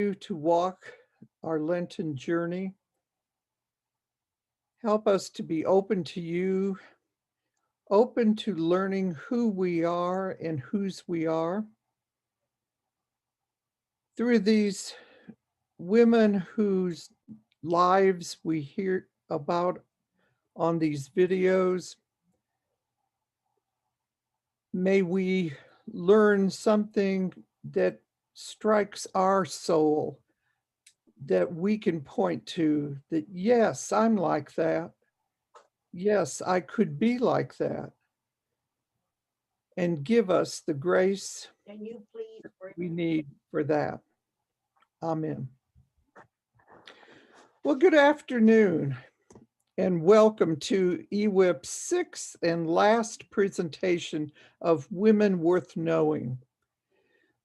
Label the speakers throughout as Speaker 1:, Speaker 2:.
Speaker 1: to walk our Lenten journey. Help us to be open to you, open to learning who we are and whose we are. Through these women whose lives we hear about on these videos, may we learn something that strikes our soul, that we can point to, that yes, I'm like that. Yes, I could be like that. And give us the grace we need for that. Amen. Well, good afternoon and welcome to EWIP's sixth and last presentation of Women Worth Knowing.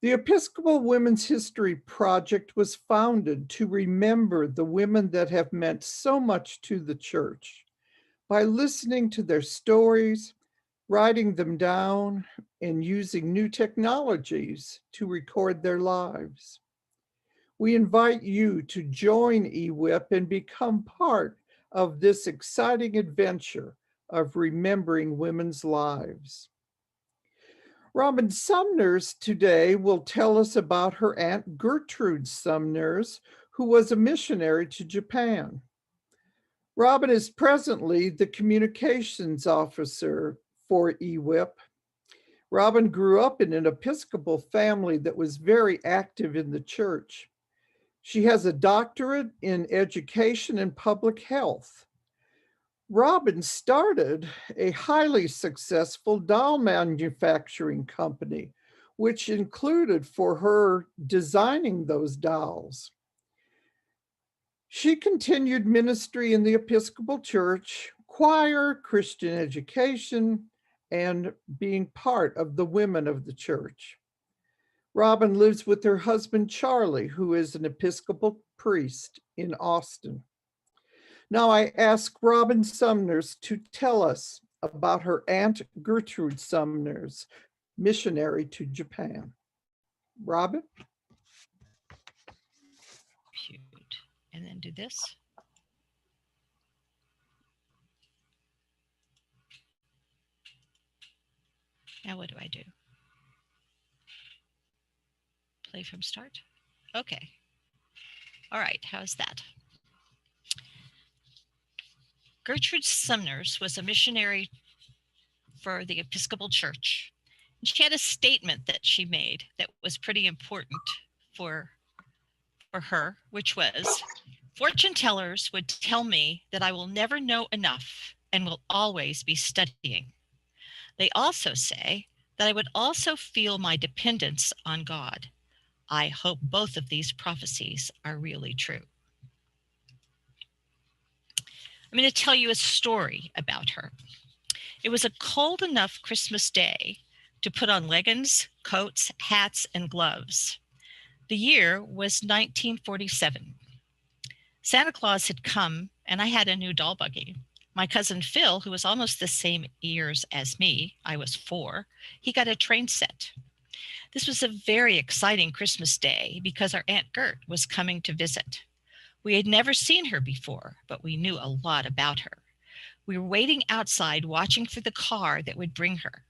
Speaker 1: The Episcopal Women's History Project was founded to remember the women that have meant so much to the Church by listening to their stories, writing them down, and using new technologies to record their lives. We invite you to join EWIP and become part of this exciting adventure of remembering women's lives. Robin Sumners today will tell us about her Aunt Gertrude Sumners, who was a missionary to Japan. Robin is presently the communications officer for EWIP. Robin grew up in an Episcopal family that was very active in the church. She has a doctorate in education and public health. Robin started a highly successful doll manufacturing company, which included for her designing those dolls. She continued ministry in the Episcopal Church, choir, Christian education, and being part of the women of the church. Robin lives with her husband, Charlie, who is an Episcopal priest in Austin. Now I ask Robin Sumners to tell us about her Aunt Gertrude Sumners, missionary to Japan. Robin?
Speaker 2: And then do this. Now what do I do? Play from start? Okay. All right, how's that? Gertrude Sumners was a missionary for the Episcopal Church. And she had a statement that she made that was pretty important for her, which was, fortune tellers would tell me that I will never know enough and will always be studying. They also say that I would also feel my dependence on God. I hope both of these prophecies are really true. I'm going to tell you a story about her. It was a cold enough Christmas day to put on leggings, coats, hats, and gloves. The year was 1947. Santa Claus had come, and I had a new doll buggy. My cousin Phil, who was almost the same years as me, I was 4, he got a train set. This was a very exciting Christmas day because our Aunt Gert was coming to visit. We had never seen her before, but we knew a lot about her. We were waiting outside watching for the car that would bring her.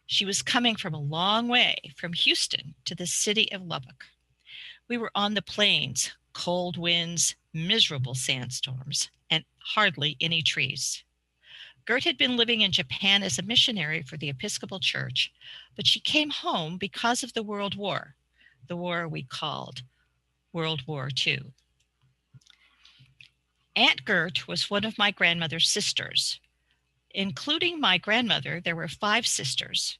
Speaker 2: She was coming from a long way, from Houston to the city of Lubbock. We were on the plains, cold winds, miserable sandstorms, and hardly any trees. Gert had been living in Japan as a missionary for the Episcopal Church, but she came home because of the World War, the war we called World War II. Aunt Gert was one of my grandmother's sisters. Including my grandmother, there were 5 sisters.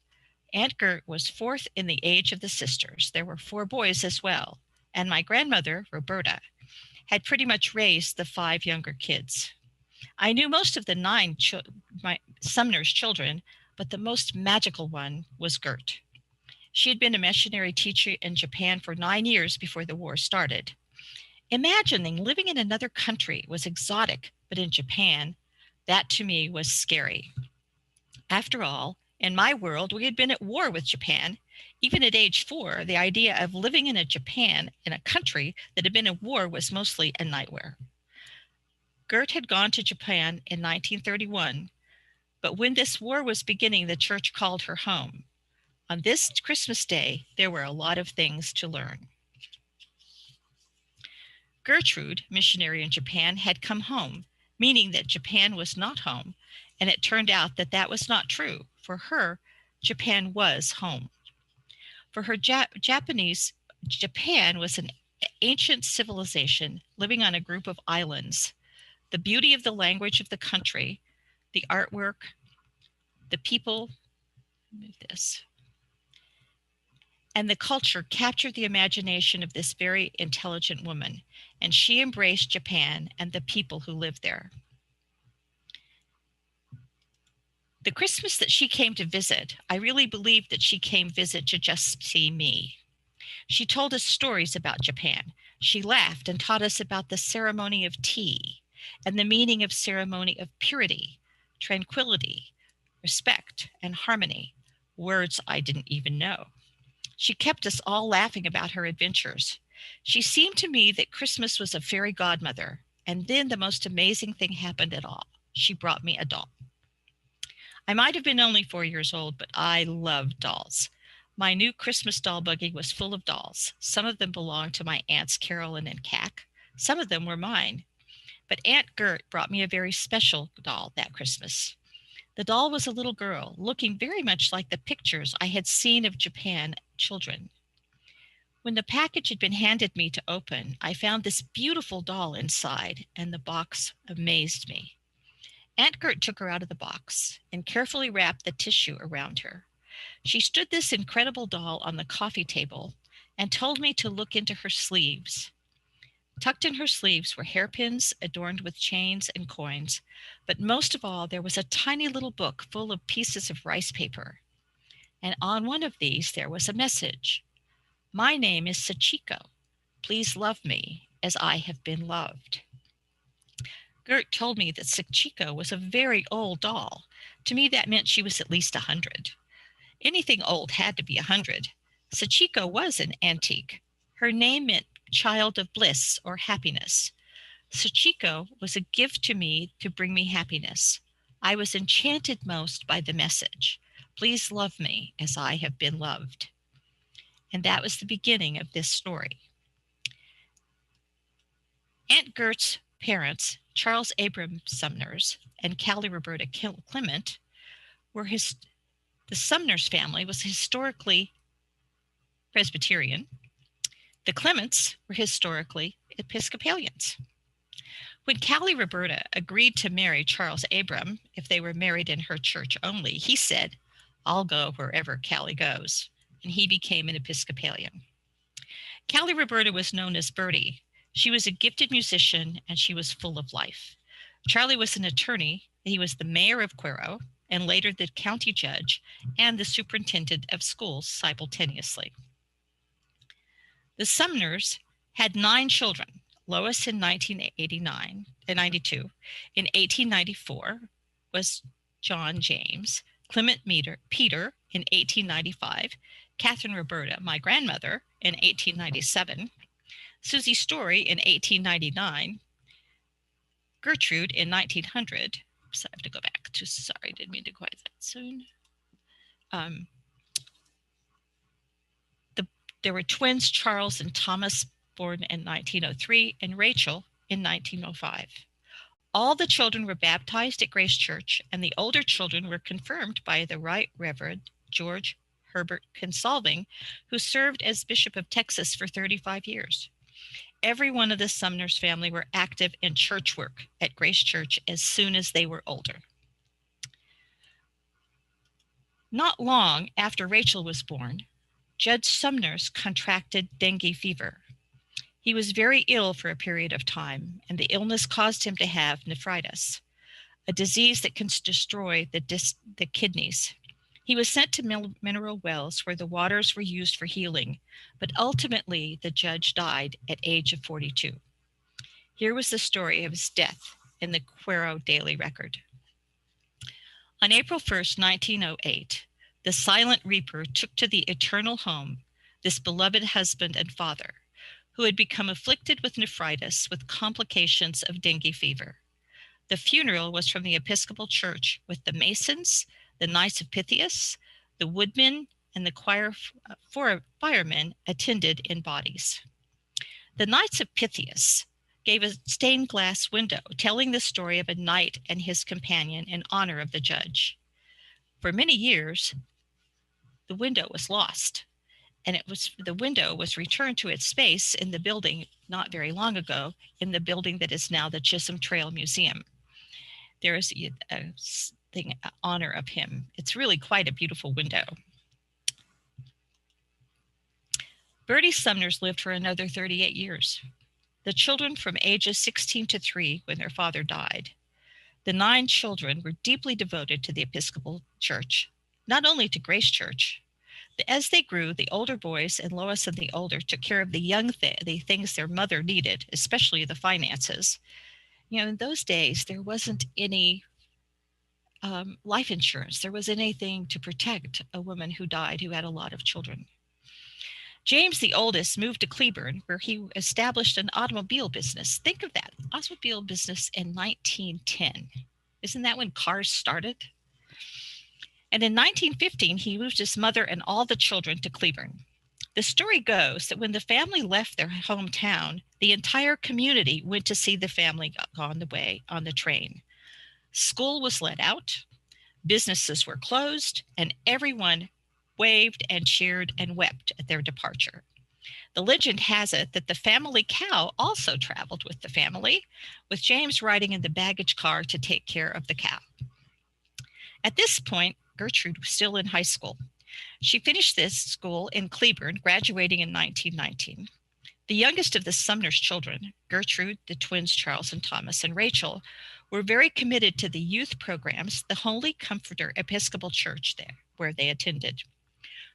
Speaker 2: Aunt Gert was 4th in the age of the sisters. There were 4 boys as well. And my grandmother, Roberta, had pretty much raised the 5 younger kids. I knew most of the 9 Sumner's children, but the most magical one was Gert. She had been a missionary teacher in Japan for 9 years before the war started. Imagining living in another country was exotic, but in Japan, that to me was scary. After all, In my world, we had been at war with Japan. Even at age 4, the idea of living in a country that had been at war was mostly a nightmare. Gert had gone to Japan in 1931, but when this war was beginning, the church called her home. On this Christmas Day, there were a lot of things to learn. Gertrude, missionary in Japan, had come home, meaning that Japan was not home, and it turned out that that was not true. For her, Japan was home. For her, Japan was an ancient civilization living on a group of islands. The beauty of the language of the country, the artwork, the people, move this, and the culture captured the imagination of this very intelligent woman, and she embraced Japan and the people who lived there. The Christmas that she came to visit, I really believed that she came visit to just see me. She told us stories about Japan. She laughed and taught us about the ceremony of tea and the meaning of ceremony of purity, tranquility, respect, and harmony, words I didn't even know. She kept us all laughing about her adventures. She seemed to me that Christmas was a fairy godmother, and then the most amazing thing happened at all. She brought me a doll. I might have been only 4 years old, but I loved dolls. My new Christmas doll buggy was full of dolls. Some of them belonged to my aunts Carolyn and Cac. Some of them were mine. But Aunt Gert brought me a very special doll that Christmas. The doll was a little girl, looking very much like the pictures I had seen of Japan children. When the package had been handed me to open, I found this beautiful doll inside, and the box amazed me. Aunt Gert took her out of the box and carefully wrapped the tissue around her. She stood this incredible doll on the coffee table and told me to look into her sleeves. Tucked in her sleeves were hairpins adorned with chains and coins, but most of all, there was a tiny little book full of pieces of rice paper. And on one of these, there was a message. My name is Sachiko. Please love me as I have been loved. Gert told me that Sachiko was a very old doll. To me, that meant she was at least 100. Anything old had to be 100. Sachiko was an antique. Her name meant child of bliss or happiness. Sachiko was a gift to me to bring me happiness. I was enchanted most by the message. Please love me as I have been loved. And that was the beginning of this story. Aunt Gert's parents, Charles Abram Sumners and Callie Roberta Clement, the Sumners family was historically Presbyterian. The Clements were historically Episcopalians. When Callie Roberta agreed to marry Charles Abram, if they were married in her church only, he said, I'll go wherever Callie goes, and he became an Episcopalian. Callie Roberta was known as Bertie. She was a gifted musician, and she was full of life. Charlie was an attorney. He was the mayor of Cuero, and later the county judge and the superintendent of schools simultaneously. The Sumners had 9 children. Lois in 1992. In 1894 was John James, Clement Peter in 1895, Catherine Roberta, my grandmother, in 1897, Susie Story in 1899, Gertrude in 1900. Oops, I have to go back to, sorry, didn't mean to go that soon. There were twins, Charles and Thomas, born in 1903, and Rachel in 1905. All the children were baptized at Grace Church, and the older children were confirmed by the Right Reverend George Herbert Consolving, who served as Bishop of Texas for 35 years. Every one of the Sumners family were active in church work at Grace Church as soon as they were older. Not long after Rachel was born, Judge Sumners contracted dengue fever. He was very ill for a period of time, and the illness caused him to have nephritis, a disease that can destroy the kidneys. He was sent to mineral wells where the waters were used for healing, but ultimately the judge died at age of 42. Here was the story of his death in the Cuero Daily Record. On April 1st, 1908, The silent reaper took to the eternal home this beloved husband and father, who had become afflicted with nephritis with complications of dengue fever. The funeral was from the Episcopal Church, with the Masons, the Knights of Pythias, the woodmen, and the choir firemen attended in bodies. The Knights of Pythias gave a stained glass window telling the story of a knight and his companion in honor of the judge. For many years, the window was lost, and the window was returned to its space in the building not very long ago, in the building that is now the Chisholm Trail Museum. There is a thing in honor of him. It's really quite a beautiful window. Bertie Sumners lived for another 38 years. The children from ages 16 to 3 when their father died. The 9 children were deeply devoted to the Episcopal Church, not only to Grace Church. As they grew, the older boys, and Lois and the older, took care of the things their mother needed, especially the finances. In those days, there wasn't any life insurance. There wasn't anything to protect a woman who died who had a lot of children. James, the oldest, moved to Cleburne, where he established an automobile business. Think of that, automobile business in 1910. Isn't that when cars started? And in 1915, he moved his mother and all the children to Cleburne. The story goes that when the family left their hometown, the entire community went to see the family on the train. School was let out, businesses were closed, and everyone waved and cheered and wept at their departure. The legend has it that the family cow also traveled with the family, with James riding in the baggage car to take care of the cow. At this point, Gertrude was still in high school. She finished this school in Cleburne, graduating in 1919. The youngest of the Sumners children, Gertrude, the twins Charles and Thomas, and Rachel, were very committed to the youth programs, the Holy Comforter Episcopal Church there, where they attended.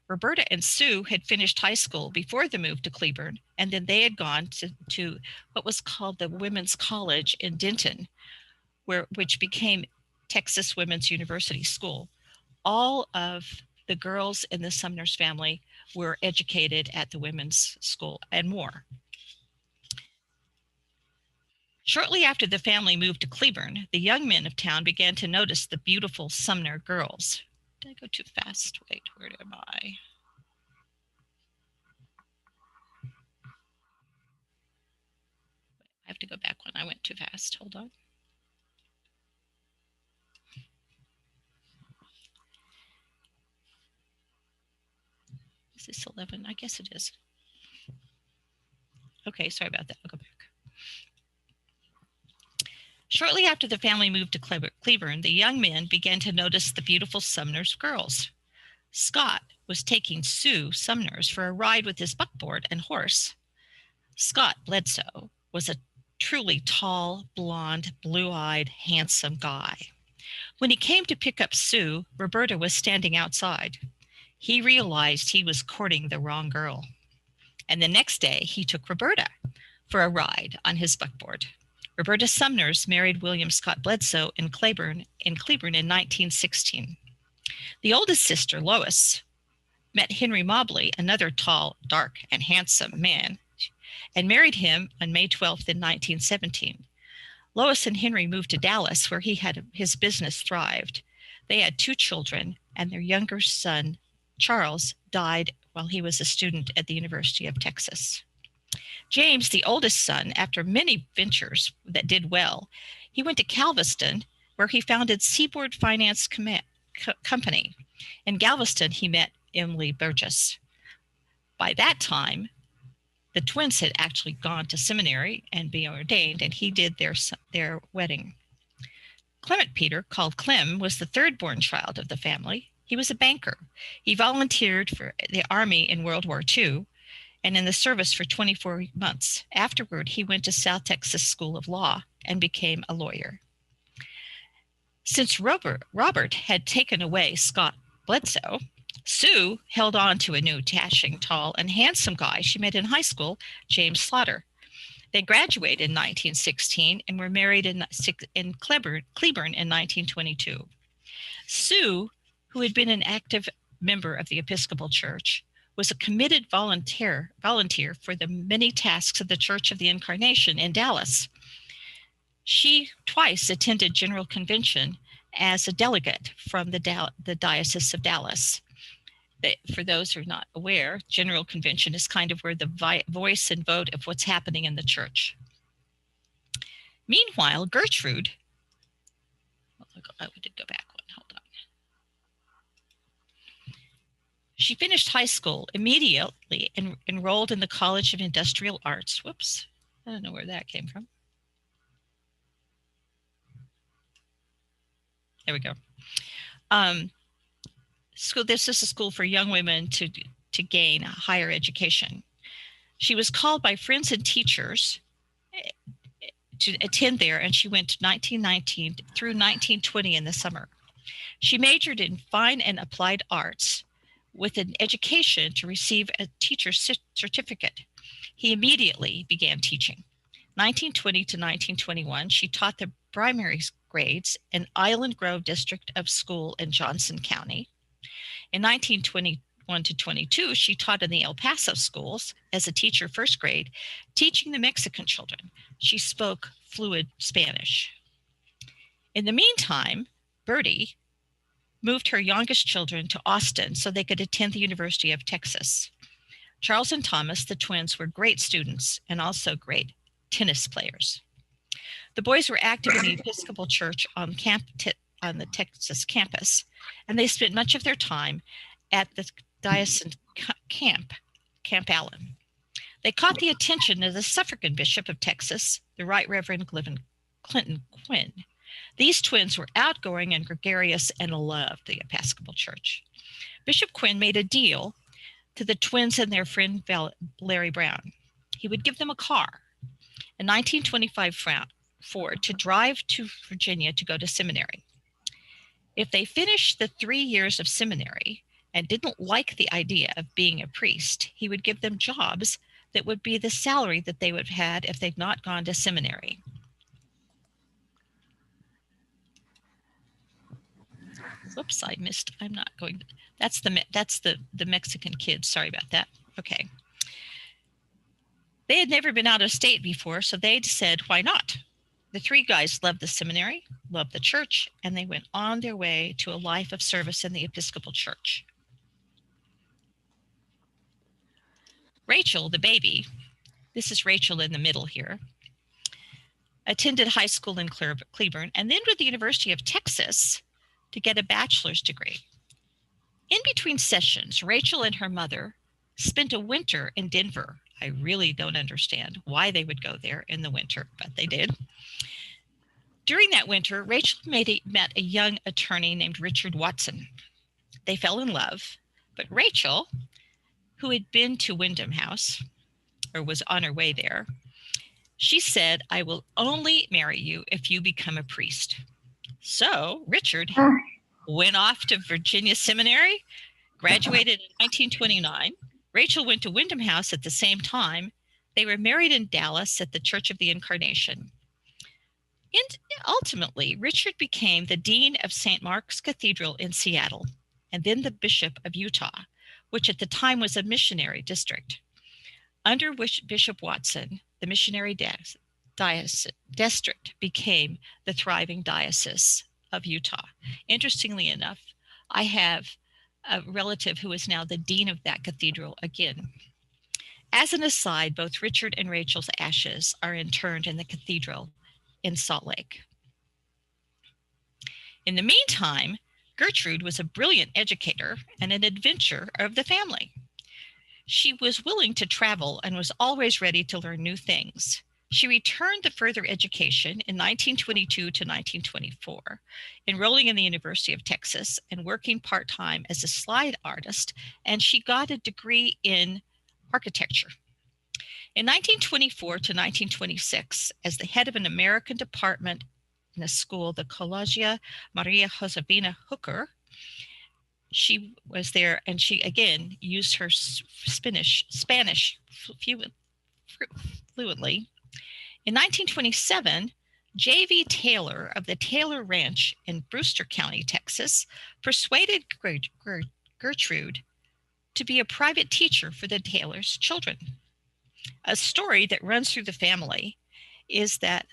Speaker 2: Roberta and Sue had finished high school before the move to Cleburne, and then they had gone to what was called the Women's College in Denton, which became Texas Women's University School. All of the girls in the Sumners family were educated at the women's school and more. Shortly after the family moved to Cleburne, the young men of town began to notice the beautiful Sumner girls. Did I go too fast? Wait, where am I? I have to go back one. I went too fast. Hold on. Is this 11? I guess it is. Okay, sorry about that. I'll go back. Shortly after the family moved to Cleburne, the young men began to notice the beautiful Sumners girls. Scott was taking Sue Sumners for a ride with his buckboard and horse. Scott Bledsoe was a truly tall, blonde, blue-eyed, handsome guy. When he came to pick up Sue, Roberta was standing outside. He realized he was courting the wrong girl. And the next day, he took Roberta for a ride on his buckboard. Roberta Sumners married William Scott Bledsoe in Cleburne in 1916. The oldest sister, Lois, met Henry Mobley, another tall, dark, and handsome man, and married him on May 12th in 1917. Lois and Henry moved to Dallas, where his business thrived. They had 2 children, and their younger son, Charles, died while he was a student at the University of Texas. James, the oldest son, after many ventures that did well, he went to Galveston, where he founded Seaboard Finance Company. In Galveston, he met Emily Burgess. By that time, the twins had actually gone to seminary and been ordained, and he did their wedding. Clement Peter, called Clem, was the 3rd born child of the family. He was a banker. He volunteered for the Army in World War II and in the service for 24 months. Afterward, he went to South Texas School of Law and became a lawyer. Since Robert had taken away Scott Bledsoe, Sue held on to a new, dashing, tall, and handsome guy she met in high school, James Slaughter. They graduated in 1916 and were married in Cleburne in 1922. Sue, who had been an active member of the Episcopal Church, was a committed volunteer for the many tasks of the Church of the Incarnation in Dallas. She twice attended General Convention as a delegate from the Diocese of Dallas. For those who are not aware, General Convention is kind of where the voice and vote of what's happening in the church. Meanwhile, Gertrude, we did go back one, hold on. She finished high school immediately and enrolled in the College of Industrial Arts. Whoops, I don't know where that came from. There we go. This is a school for young women to gain a higher education. She was called by friends and teachers to attend there, and she went 1919 through 1920 in the summer. She majored in fine and applied arts with an education to receive a teacher's certificate. He immediately began teaching. 1920 to 1921, she taught the primary grades in Island Grove District of School in Johnson County. In 1921 to 22, she taught in the El Paso schools as a teacher first grade, teaching the Mexican children. She spoke fluent Spanish. In the meantime, Bertie moved her youngest children to Austin so they could attend the University of Texas. Charles and Thomas, the twins, were great students and also great tennis players. The boys were active in the Episcopal Church on the Texas campus, and they spent much of their time at the diocesan Camp Allen. They caught the attention of the suffragan bishop of Texas, the Right Reverend Clinton Quinn. These twins were outgoing and gregarious and loved the Episcopal Church. Bishop Quinn made a deal to the twins and their friend Larry Brown. He would give them a car, a 1925 Ford, to drive to Virginia to go to seminary. If they finished the 3 years of seminary and didn't like the idea of being a priest, he would give them jobs that would be the salary that they would have had if they'd not gone to seminary. Whoops, I missed. I'm not going. That's the Mexican kids. Sorry about that. Okay. They had never been out of state before, so they said, why not? The three guys loved the seminary, loved the church, and they went on their way to a life of service in the Episcopal Church. Rachel, the baby, this is Rachel in the middle here, attended high school in Cleburne and then went to the University of Texas to get a bachelor's degree. In between sessions, Rachel and her mother spent a winter in Denver. I really don't understand why they would go there in the winter, but they did. During that winter, Rachel met a young attorney named Richard Watson. They fell in love, but Rachel, who had been to Wyndham House, or was on her way there, she said, I will only marry you if you become a priest. So Richard went off to Virginia Seminary, graduated in 1929. Rachel went to Wyndham House at the same time. They were married in Dallas at the Church of the Incarnation. And ultimately, Richard became the Dean of St. Mark's Cathedral in Seattle, and then the Bishop of Utah, which at the time was a missionary district. Under Bishop Watson, the missionary district became the thriving Diocese of Utah. Interestingly enough, I have a relative who is now the dean of that cathedral again. As an aside, both Richard and Rachel's ashes are interred in the cathedral in Salt Lake. In the meantime, Gertrude was a brilliant educator and an adventurer of the family. She was willing to travel and was always ready to learn new things. She returned to further education in 1922 to 1924, enrolling in the University of Texas and working part-time as a slide artist, and she got a degree in architecture. In 1924 to 1926, as the head of an American department in a school, the Colegia Maria Josefina Hooker, she was there, and she again used her Spanish fluently. In 1927, J.V. Taylor of the Taylor Ranch in Brewster County, Texas, persuaded Gertrude to be a private teacher for the Taylors' children. A story that runs through the family is that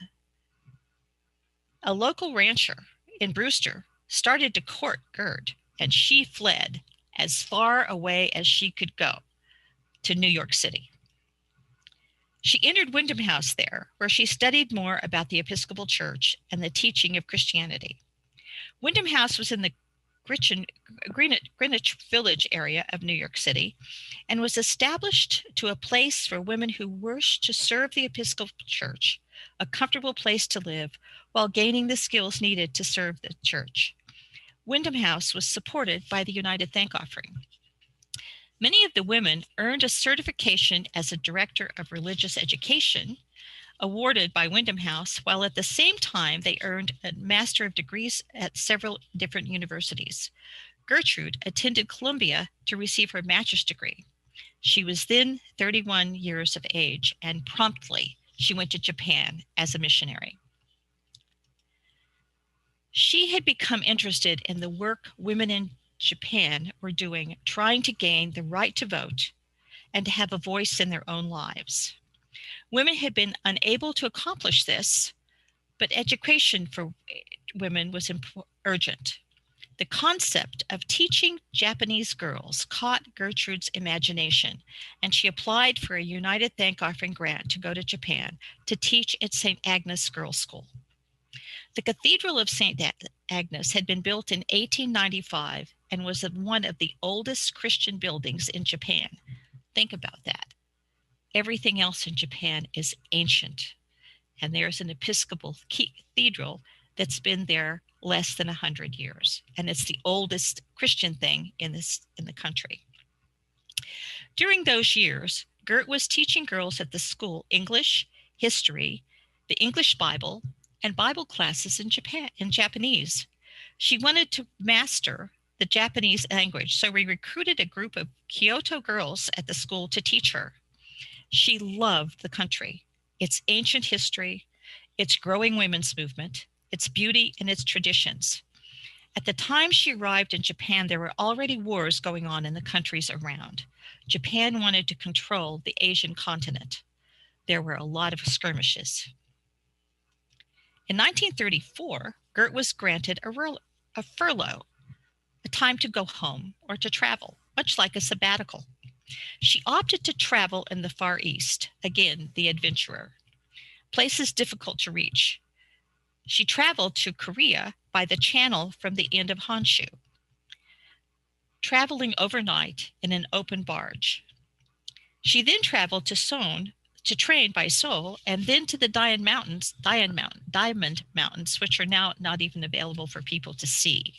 Speaker 2: a local rancher in Brewster started to court Gert, and she fled as far away as she could go to New York City. She entered Wyndham House there, where she studied more about the Episcopal Church and the teaching of Christianity. Wyndham House was in the Greenwich Village area of New York City and was established to a place for women who wished to serve the Episcopal Church, a comfortable place to live while gaining the skills needed to serve the church. Wyndham House was supported by the United Thank Offering. Many of the women earned a certification as a director of religious education awarded by Wyndham House, while at the same time they earned a Master of Degrees at several different universities. Gertrude attended Columbia to receive her master's degree. She was then 31 years of age, and promptly she went to Japan as a missionary. She had become interested in the work women in Japan were doing, trying to gain the right to vote and to have a voice in their own lives. Women had been unable to accomplish this, but education for women was urgent. The concept of teaching Japanese girls caught Gertrude's imagination, and she applied for a United Thank Offering grant to go to Japan to teach at St. Agnes Girls' School. The Cathedral of St. Agnes had been built in 1895 and was one of the oldest Christian buildings in Japan. Think about that. Everything else in Japan is ancient, and there's an Episcopal cathedral that's been there less than 100 years, and it's the oldest Christian thing in the country. During those years, Gert was teaching girls at the school English, history, the English Bible, and Bible classes in Japanese. She wanted to master the Japanese language, so we recruited a group of Kyoto girls at the school to teach her. She loved the country, its ancient history, its growing women's movement, its beauty, and its traditions. At the time she arrived in Japan, there were already wars going on in the countries around. Japan wanted to control the Asian continent. There were a lot of skirmishes. In 1934, Gert was granted a furlough, a time to go home or to travel, much like a sabbatical. She opted to travel in the Far East, again, the adventurer, places difficult to reach. She traveled to Korea by the channel from the end of Honshu, traveling overnight in an open barge. She then traveled to Seoul to train by Seoul, and then to the Diamond Mountains, which are now not even available for people to see.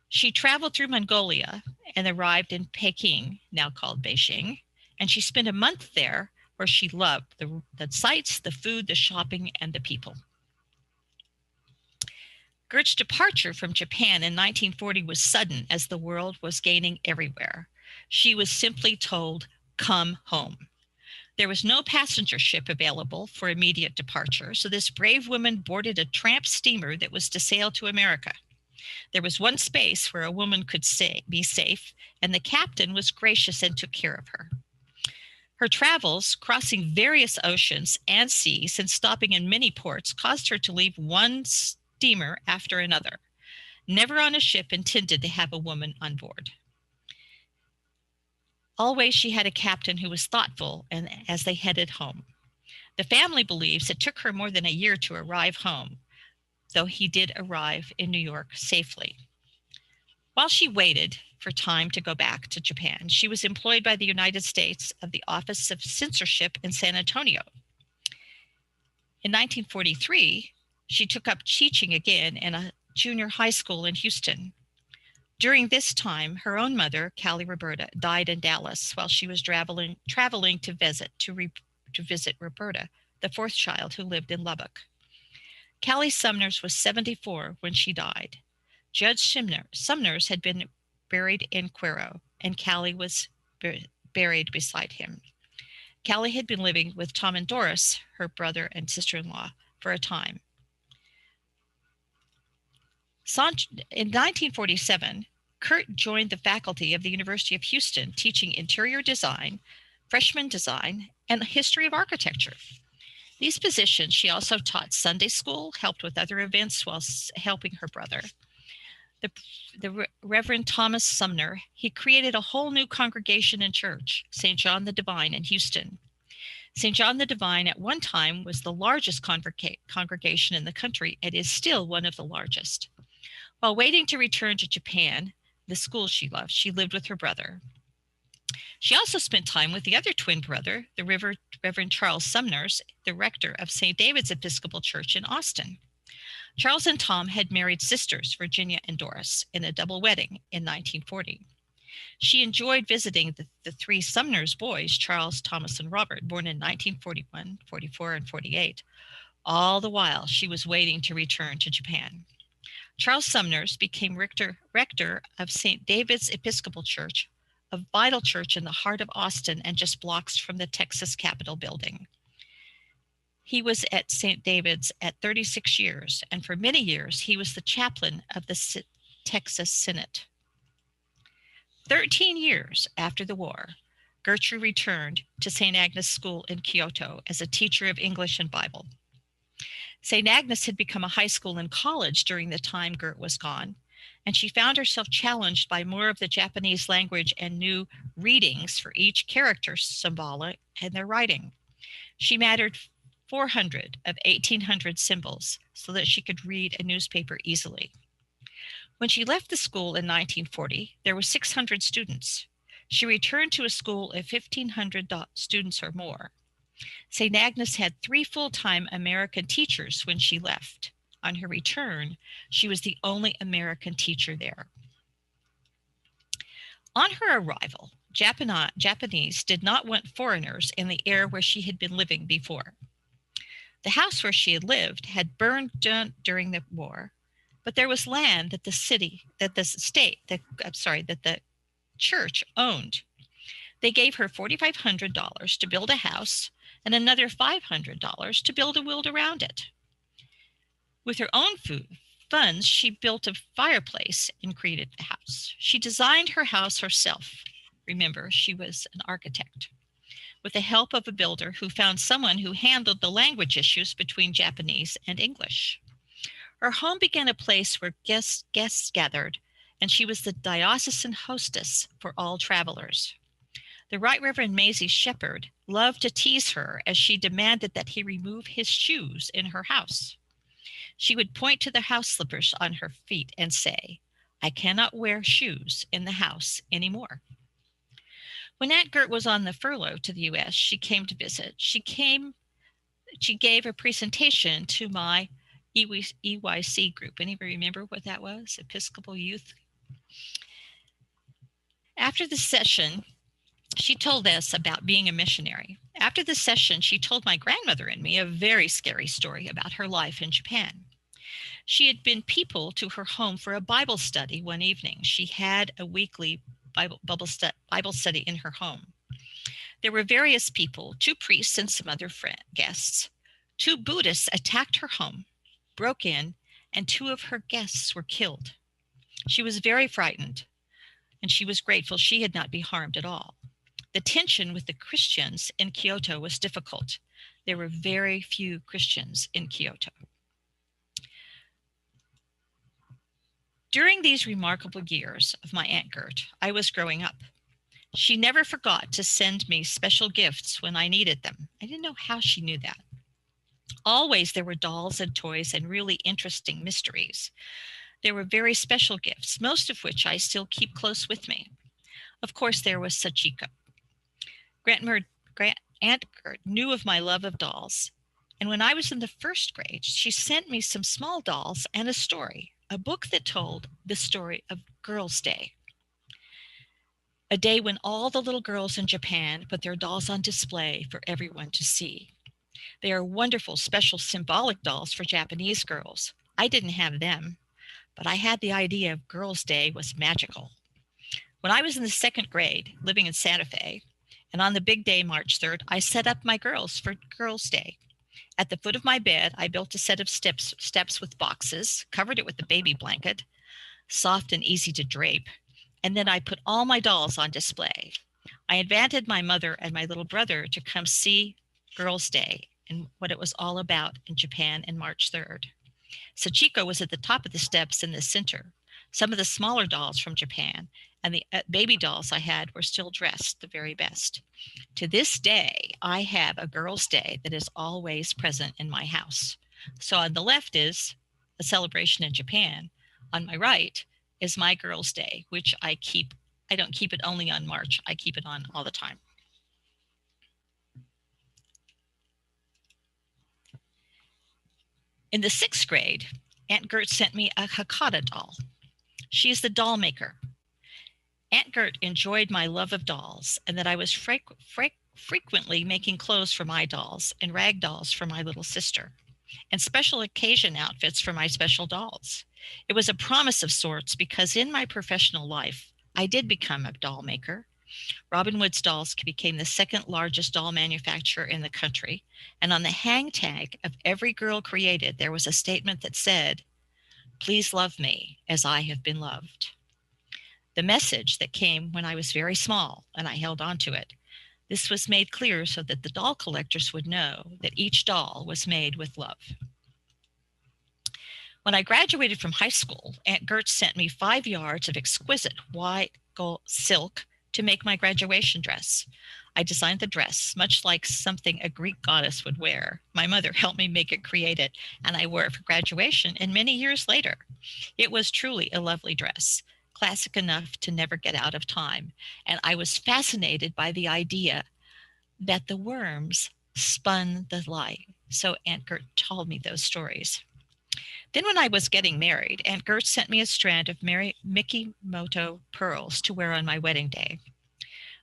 Speaker 2: She traveled through Mongolia and arrived in Peking, now called Beijing, and she spent a month there where she loved the sights, the food, the shopping, and the people. Gert's departure from Japan in 1940 was sudden, as the world was gaining everywhere. She was simply told, "Come home." There was no passenger ship available for immediate departure, so this brave woman boarded a tramp steamer that was to sail to America. There was one space where a woman could be safe, and the captain was gracious and took care of her. Her travels, crossing various oceans and seas and stopping in many ports, caused her to leave one steamer after another. Never on a ship intended to have a woman on board. Always she had a captain who was thoughtful, and as they headed home. The family believes it took her more than a year to arrive home, though he did arrive in New York safely. While she waited for time to go back to Japan, she was employed by the United States of the Office of Censorship in San Antonio. In 1943, she took up teaching again in a junior high school in Houston. During this time, her own mother, Callie Roberta, died in Dallas while she was traveling to visit Roberta, the fourth child who lived in Lubbock. Callie Sumners was 74 when she died. Judge Sumners had been buried in Cuero, and Callie was buried beside him. Callie had been living with Tom and Doris, her brother and sister-in-law, for a time. In 1947, Kurt joined the faculty of the University of Houston, teaching interior design, freshman design, and the history of architecture. These positions, she also taught Sunday school, helped with other events while helping her brother. The Reverend Thomas Sumner, he created a whole new congregation and church, St. John the Divine in Houston. St. John the Divine at one time was the largest congregation in the country and is still one of the largest. While waiting to return to Japan, the school she loved, she lived with her brother. She also spent time with the other twin brother, the Reverend Charles Sumners, the rector of St. David's Episcopal Church in Austin. Charles and Tom had married sisters, Virginia and Doris, in a double wedding in 1940. She enjoyed visiting the three Sumners boys, Charles, Thomas, and Robert, born in 1941, 44, and 48. All the while, she was waiting to return to Japan. Charles Sumners became rector of St. David's Episcopal Church, a vital church in the heart of Austin and just blocks from the Texas Capitol building. He was at St. David's at 36 years, and for many years, he was the chaplain of the Texas Senate. 13 years after the war, Gertrude returned to St. Agnes School in Kyoto as a teacher of English and Bible. St. Agnes had become a high school and college during the time Gert was gone, and she found herself challenged by more of the Japanese language and new readings for each character symbolic in their writing. She mattered 400 of 1,800 symbols so that she could read a newspaper easily. When she left the school in 1940, there were 600 students. She returned to a school of 1,500 students or more. St. Agnes had 3 full-time American teachers when she left. On her return, she was the only American teacher there. On her arrival, Japanese did not want foreigners in the area where she had been living before. The house where she had lived had burned down during the war, but there was land that the church owned. They gave her $4,500 to build a house and another $500 to build a world around it. With her own funds, she built a fireplace and created the house. She designed her house herself. Remember, she was an architect. With the help of a builder who found someone who handled the language issues between Japanese and English. Her home became a place where guests gathered, and she was the diocesan hostess for all travelers. The Right Reverend Maisie Shepherd loved to tease her as she demanded that he remove his shoes in her house. She would point to the house slippers on her feet and say, "I cannot wear shoes in the house anymore." When Aunt Gert was on the furlough to the U.S., she came to visit. She gave a presentation to my EYC group. Anybody remember what that was? Episcopal Youth. After the session, she told us about being a missionary. After the session, she told my grandmother and me a very scary story about her life in Japan. She had been people to her home for a Bible study one evening. She had a weekly Bible study in her home. There were various people, 2 priests and some other guests. 2 Buddhists attacked her home, broke in, and 2 of her guests were killed. She was very frightened, and she was grateful she had not been harmed at all. The tension with the Christians in Kyoto was difficult. There were very few Christians in Kyoto. During these remarkable years of my Aunt Gert, I was growing up. She never forgot to send me special gifts when I needed them. I didn't know how she knew that. Always there were dolls and toys and really interesting mysteries. There were very special gifts, most of which I still keep close with me. Of course, there was Sachiko. Aunt Gert knew of my love of dolls, and when I was in the 1st grade, she sent me some small dolls and a story, a book that told the story of Girls' Day, a day when all the little girls in Japan put their dolls on display for everyone to see. They are wonderful, special symbolic dolls for Japanese girls. I didn't have them, but I had the idea of Girls' Day was magical. When I was in the 2nd grade, living in Santa Fe, and on the big day, March 3rd, I set up my girls for Girls' Day. At the foot of my bed, I built a set of steps with boxes, covered it with a baby blanket, soft and easy to drape. and then I put all my dolls on display. I invited my mother and my little brother to come see Girls' Day and what it was all about in Japan on March 3rd. Sachiko was at the top of the steps in the center. Some of the smaller dolls from Japan and the baby dolls I had were still dressed the very best. To this day, I have a Girls' Day that is always present in my house. So on the left is a celebration in Japan. On my right is my Girls' Day, which I keep. I don't keep it only on March. I keep it on all the time. In the 6th grade, Aunt Gert sent me a Hakata doll. She is the doll maker. Aunt Gert enjoyed my love of dolls and that I was frequently making clothes for my dolls and rag dolls for my little sister and special occasion outfits for my special dolls. It was a promise of sorts because in my professional life, I did become a doll maker. Robin Wood's Dolls became the 2nd largest doll manufacturer in the country, and on the hang tag of every girl created, there was a statement that said, "Please love me as I have been loved." The message that came when I was very small, and I held on to it. This was made clear so that the doll collectors would know that each doll was made with love. When I graduated from high school, Aunt Gert sent me 5 yards of exquisite white gold silk to make my graduation dress. I designed the dress, much like something a Greek goddess would wear. My mother helped me create it, and I wore it for graduation and many years later. It was truly a lovely dress, classic enough to never get out of time, and I was fascinated by the idea that the worms spun the light. So Aunt Gert told me those stories. Then when I was getting married, Aunt Gert sent me a strand of Mikimoto pearls to wear on my wedding day.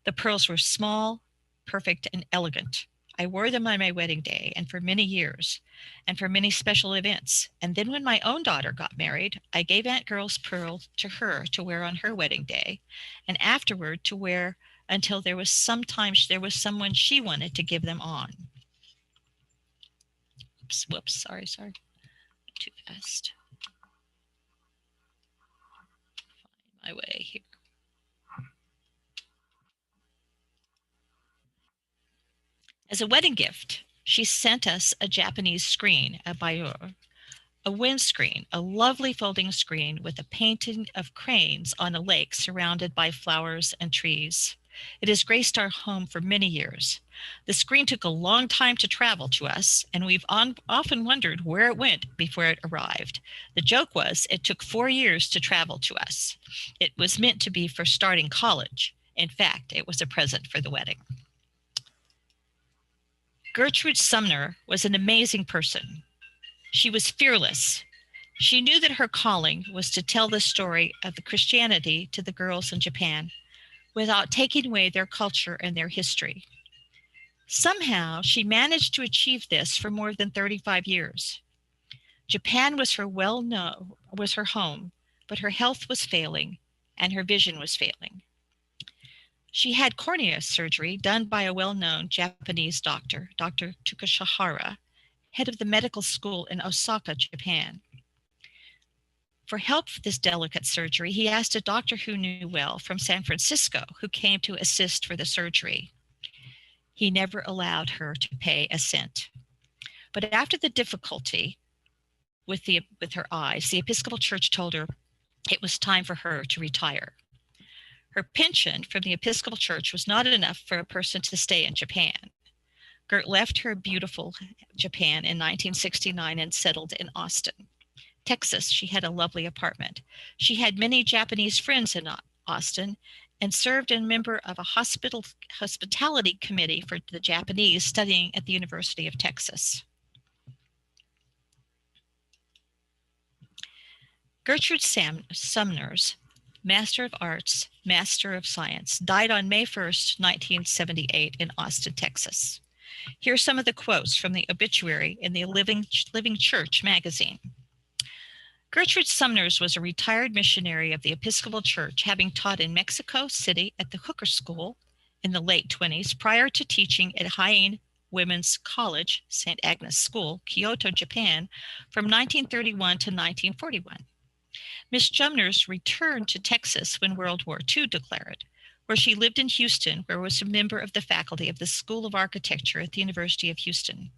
Speaker 2: The pearls were small, perfect, and elegant. I wore them on my wedding day and for many years, and for many special events. And then when my own daughter got married, I gave Aunt Gert's pearl to her to wear on her wedding day, and afterward to wear until there was someone she wanted to give them on. Whoops, sorry. Too fast. Find my way here. As a wedding gift, she sent us a Japanese screen, a bayur, a windscreen, a lovely folding screen with a painting of cranes on a lake surrounded by flowers and trees. It has graced our home for many years. The screen took a long time to travel to us, and we've often wondered where it went before it arrived. The joke was it took 4 years to travel to us. It was meant to be for starting college. In fact, it was a present for the wedding. Gertrude Sumner was an amazing person. She was fearless. She knew that her calling was to tell the story of the Christianity to the girls in Japan without taking away their culture and their history. Somehow, she managed to achieve this for more than 35 years. Japan was her home, but her health was failing and her vision was failing. She had cornea surgery done by a well-known Japanese doctor, Dr. Tukashihara, head of the medical school in Osaka, Japan. For help for this delicate surgery, he asked a doctor who knew well from San Francisco, who came to assist for the surgery. He never allowed her to pay a cent. But after the difficulty with her eyes, the Episcopal Church told her it was time for her to retire. Her pension from the Episcopal Church was not enough for a person to stay in Japan. Gert left her beautiful Japan in 1969 and settled in Austin, Texas. She had a lovely apartment. She had many Japanese friends in Austin and served as a member of a hospitality committee for the Japanese studying at the University of Texas. Gertrude Sumners, Master of Arts, Master of Science, died on May 1st, 1978 in Austin, Texas. Here are some of the quotes from the obituary in the Living Church magazine. Gertrude Sumners was a retired missionary of the Episcopal Church, having taught in Mexico City at the Hooker School in the late 20s prior to teaching at Hine Women's College, St. Agnes School, Kyoto, Japan, from 1931 to 1941. Miss Sumners returned to Texas when World War II declared, where she lived in Houston, where was a member of the faculty of the School of Architecture at the University of Houston.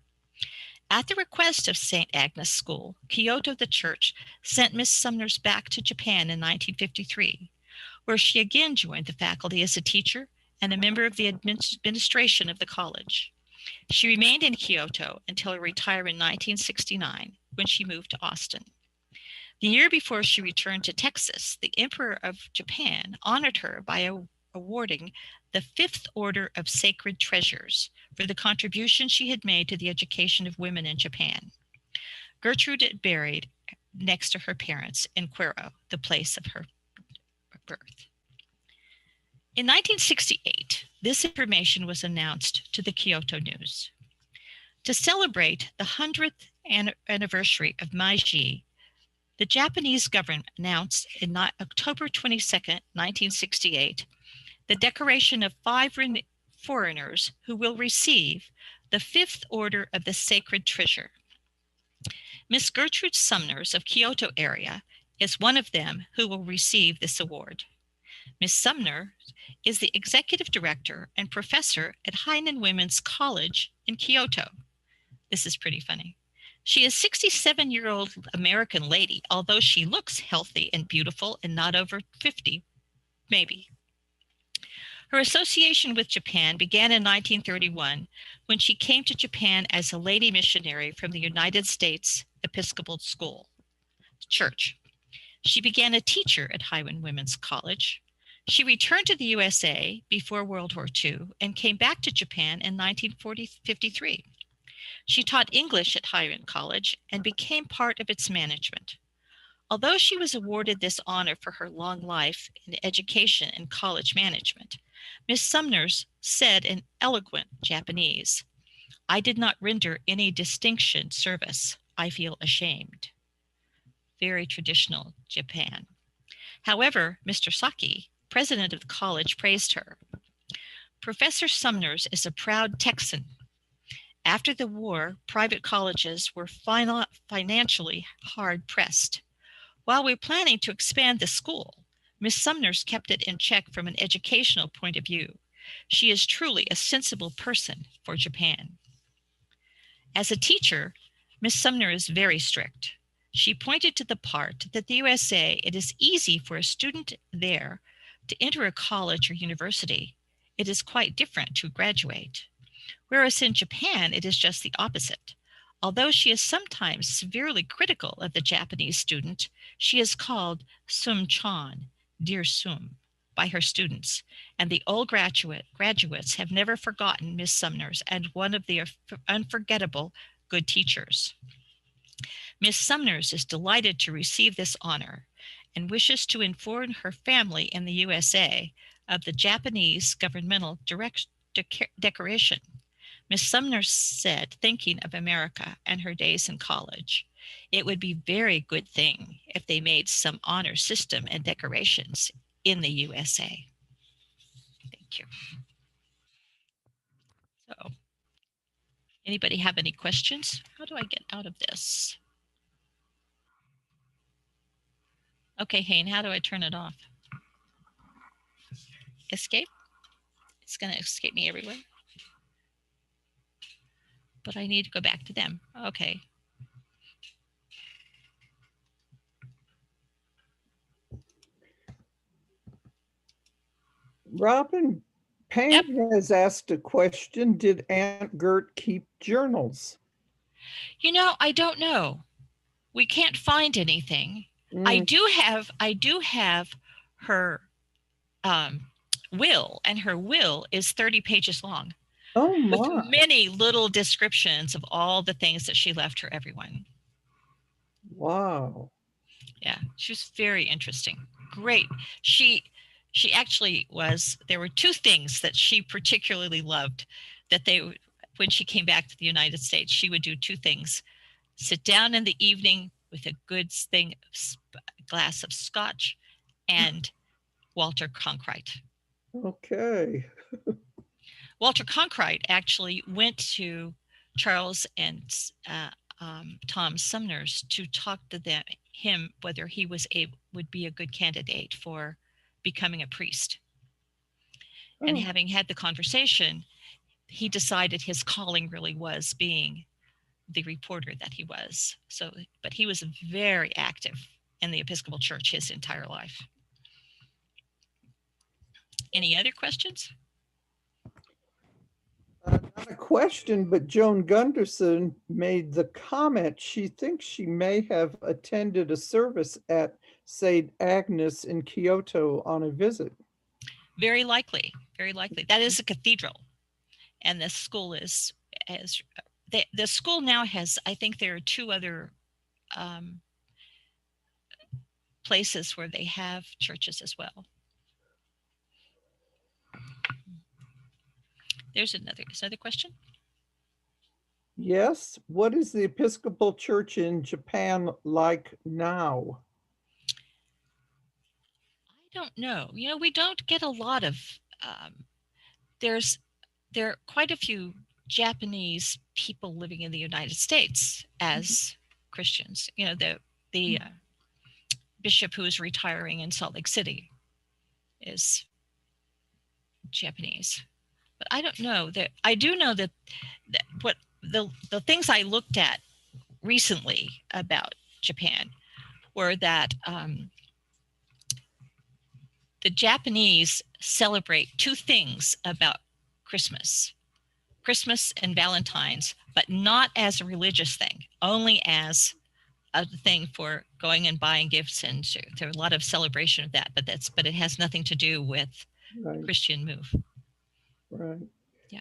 Speaker 2: At the request of St. Agnes School, Kyoto the church sent Miss Sumners back to Japan in 1953, where she again joined the faculty as a teacher and a member of the administration of the college. She remained in Kyoto until her retirement in 1969, when she moved to Austin. The year before she returned to Texas, the Emperor of Japan honored her by awarding the Fifth Order of Sacred Treasures for the contribution she had made to the education of women in Japan. Gertrude is buried next to her parents in Quero, the place of her birth. In 1968, this information was announced to the Kyoto News. To celebrate the 100th anniversary of Meiji, the Japanese government announced on October 22, 1968, the decoration of 5 foreigners who will receive the Fifth Order of the Sacred Treasure. Miss Gertrude Sumners of Kyoto area is one of them who will receive this award. Miss Sumner is the executive director and professor at Hainan Women's College in Kyoto. This is pretty funny. She is a 67-year-old American lady, although she looks healthy and beautiful and not over 50, maybe. Her association with Japan began in 1931 when she came to Japan as a lady missionary from the United States Episcopal Church. She began a teacher at Hainan Women's College. She returned to the USA before World War II and came back to Japan in 1953. She taught English at Hainan College and became part of its management. Although she was awarded this honor for her long life in education and college management, Miss Sumners said in eloquent Japanese, "I did not render any distinction service. I feel ashamed." Very traditional Japan. However, Mr. Saki, president of the college, praised her. Professor Sumners is a proud Texan. After the war, private colleges were financially hard-pressed. While we were planning to expand the school, Miss Sumners kept it in check from an educational point of view. She is truly a sensible person for Japan. As a teacher, Miss Sumner is very strict. She pointed to the part that the USA, it is easy for a student there to enter a college or university. It is quite different to graduate. Whereas in Japan, it is just the opposite. Although she is sometimes severely critical of the Japanese student, she is called Sum-chan, dear Sum, by her students, and the old graduates have never forgotten Miss Sumners and one of the unforgettable good teachers. Miss Sumners is delighted to receive this honor and wishes to inform her family in the USA of the Japanese governmental decoration. Miss Sumners said, thinking of America and her days in college, it would be a very good thing if they made some honor system and decorations in the USA. Thank you. So, anybody have any questions? How do I get out of this? Okay, Hayne, how do I turn it off? Escape? It's going to escape me everywhere. But I need to go back to them. Okay.
Speaker 1: Robin Payne has asked a question. Did Aunt Gert keep journals?
Speaker 2: You know, I don't know. We can't find anything. I do have her will, and her will is 30 pages long.
Speaker 1: Oh my.
Speaker 2: With many little descriptions of all the things that she left for everyone.
Speaker 1: Wow.
Speaker 2: Yeah, she was very interesting. Great. She actually was, there were 2 things that she particularly loved that when she came back to the United States, she would do 2 things. Sit down in the evening with a good glass of scotch and Walter Cronkite.
Speaker 1: Okay.
Speaker 2: Walter Cronkite actually went to Charles and Tom Sumners to talk to him whether he would be a good candidate for becoming a priest. And having had the conversation, he decided his calling really was being the reporter that he was. But he was very active in the Episcopal Church his entire life. Any other questions?
Speaker 1: Not a question, but Joan Gunderson made the comment she thinks she may have attended a service at St. Agnes in Kyoto on a visit.
Speaker 2: Very likely, very likely. That is a cathedral, and the school the school now has, I think there are 2 other places where they have churches as well. There's another question.
Speaker 1: Yes. What is the Episcopal Church in Japan like now?
Speaker 2: I don't know. We don't get a lot of, there are quite a few Japanese people living in the United States as Christians. The bishop who is retiring in Salt Lake City is Japanese. But I don't know that. I do know that what the things I looked at recently about Japan were that the Japanese celebrate 2 things about Christmas and Valentine's, but not as a religious thing, only as a thing for going and buying gifts, and there's a lot of celebration of that, but it has nothing to do with Christian move.
Speaker 1: Right.
Speaker 2: Yeah.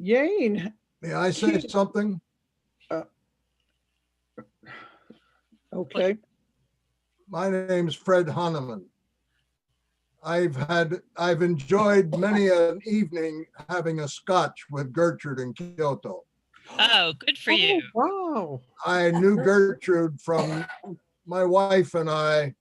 Speaker 1: Yane.
Speaker 3: May I say something?
Speaker 1: Okay.
Speaker 3: My name's Fred Hahnemann. I've enjoyed many an evening having a scotch with Gertrude in Kyoto.
Speaker 2: Oh, good for you.
Speaker 1: Wow.
Speaker 3: I knew Gertrude from, my wife and I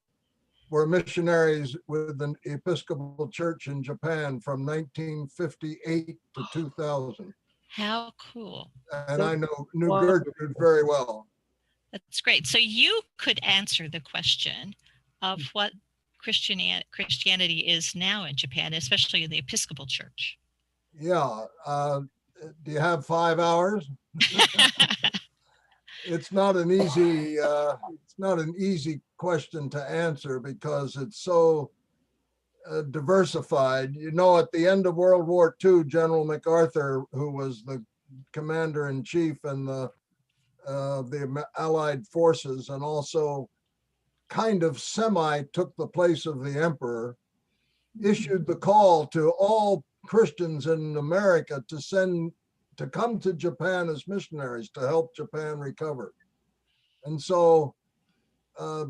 Speaker 3: were missionaries with the Episcopal Church in Japan from 1958 to 2000.
Speaker 2: How cool.
Speaker 3: And I knew Gertrude very well.
Speaker 2: That's great. So you could answer the question of what Christianity is now in Japan, especially in the Episcopal Church.
Speaker 3: Yeah. Do you have 5 hours? It's not an easy question to answer because it's so diversified. At the end of World War II, General MacArthur, who was the commander-in-chief and the Allied forces, and also kind of took the place of the emperor, issued the call to all Christians in America to come to Japan as missionaries to help Japan recover. And so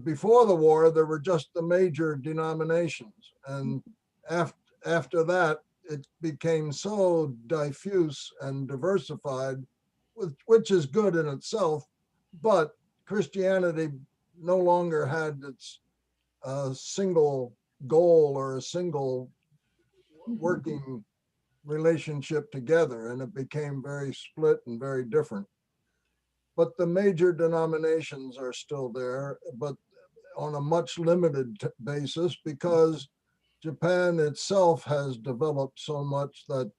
Speaker 3: before the war, there were just the major denominations. And after that, it became so diffuse and diversified, which is good in itself, but Christianity no longer had its single goal or a single working relationship together, and it became very split and very different. But the major denominations are still there, but on a much limited basis, because Japan itself has developed so much that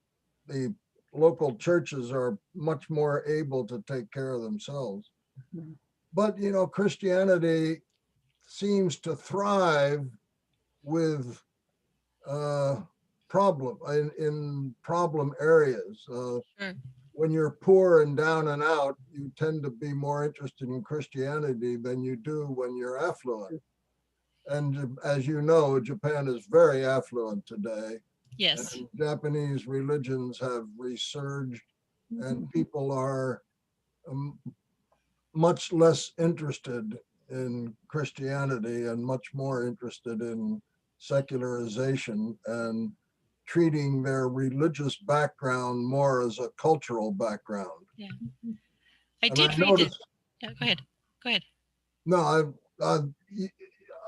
Speaker 3: the local churches are much more able to take care of themselves. But, Christianity seems to thrive with in problem areas. When you're poor and down and out, you tend to be more interested in Christianity than you do when you're affluent. And as you know, Japan is very affluent today.
Speaker 2: Yes.
Speaker 3: And Japanese religions have resurged, and people are much less interested in Christianity and much more interested in secularization and treating their religious background more as a cultural background.
Speaker 2: Yeah. I did read it. Yeah, go ahead.
Speaker 3: No,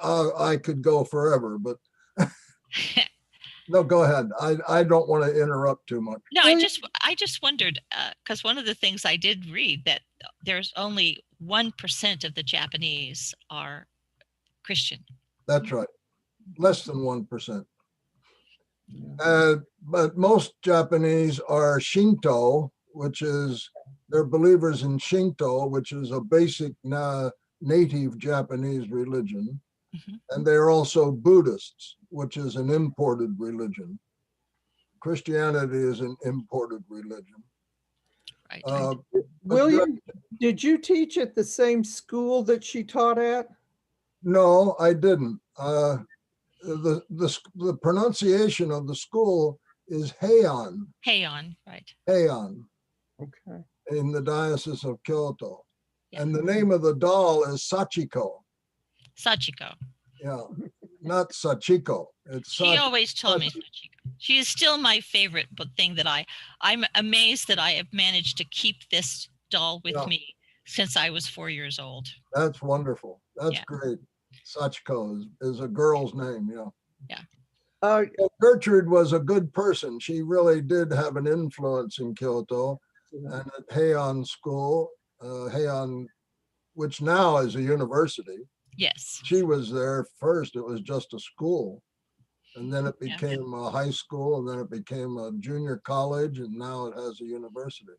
Speaker 3: I could go forever, but No, go ahead. I don't want to interrupt too much.
Speaker 2: No, I just wondered, because one of the things I did read that there's only 1% of the Japanese are Christian.
Speaker 3: That's right. Less than 1%. But most Japanese are Shinto, which is, they're believers in Shinto, which is a basic native Japanese religion.
Speaker 2: Mhm.
Speaker 3: And they're also Buddhists, which is an imported religion. Christianity is an imported religion.
Speaker 2: Right.
Speaker 1: William, did you teach at the same school that she taught at?
Speaker 3: No, I didn't. The pronunciation of the school is Heian.
Speaker 2: Heian, right.
Speaker 3: Heian.
Speaker 1: Okay.
Speaker 3: In the Diocese of Kyoto.
Speaker 2: Yeah.
Speaker 3: And the name of the doll is Sachiko.
Speaker 2: Sachiko.
Speaker 3: Yeah, not Sachiko. It's
Speaker 2: She always told me Sachiko. She is still my favorite thing that I'm amazed that I have managed to keep this doll with me since I was 4 years old.
Speaker 3: That's wonderful. That's great. Sachiko is a girl's name. Yeah. Gertrude was a good person. She really did have an influence in Kyoto and at Heian School, Heian, which now is a university.
Speaker 2: Yes.
Speaker 3: She was there first. It was just a school. And then it became a high school, and then it became a junior college, and now it has a university.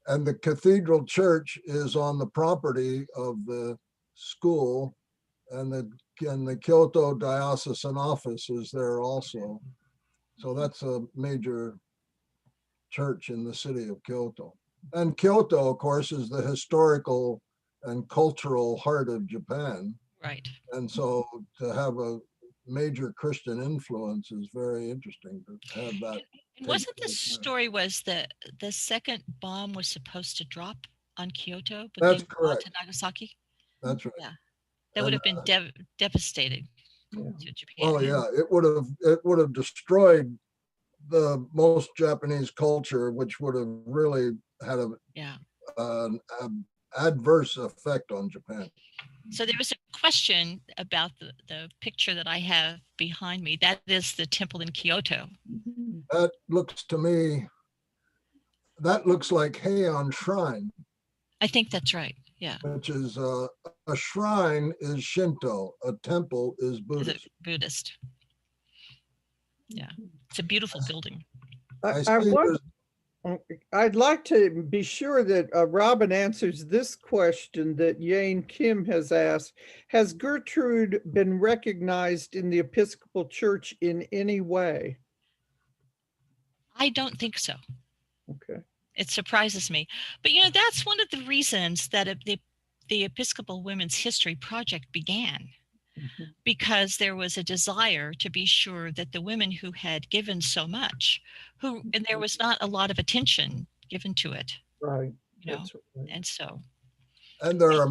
Speaker 3: And the cathedral church is on the property of the school, and the Kyoto diocesan office is there also. So that's a major church in the city of Kyoto. And Kyoto, of course, is the historical and cultural heart of Japan.
Speaker 2: Right.
Speaker 3: And so to have a major Christian influence is very interesting to have that.
Speaker 2: And wasn't the story was the second bomb was supposed to drop on Kyoto, but
Speaker 3: That's
Speaker 2: they
Speaker 3: correct.
Speaker 2: to Nagasaki?
Speaker 3: That's right.
Speaker 2: Yeah. That would have been devastating to Japan.
Speaker 3: Oh yeah, it would have destroyed the most Japanese culture, which would have really had an adverse effect on Japan.
Speaker 2: So there was a question about the picture that I have behind me. That is the temple in Kyoto.
Speaker 3: That looks to me, that looks like Heian Shrine.
Speaker 2: I think that's right. Yeah.
Speaker 3: Which is a shrine is Shinto, a temple is Buddhist.
Speaker 2: Buddhist. Yeah, it's a beautiful building.
Speaker 1: I'd like to be sure that Robin answers this question that Yane Kim has asked. Has Gertrude been recognized in the Episcopal Church in any way?
Speaker 2: I don't think so.
Speaker 1: Okay.
Speaker 2: It surprises me. But, that's one of the reasons that the Episcopal Women's History Project began. Mm-hmm. Because there was a desire to be sure that the women who had given so much, and there was not a lot of attention given to it.
Speaker 1: Right.
Speaker 2: Right. And so.
Speaker 3: And there are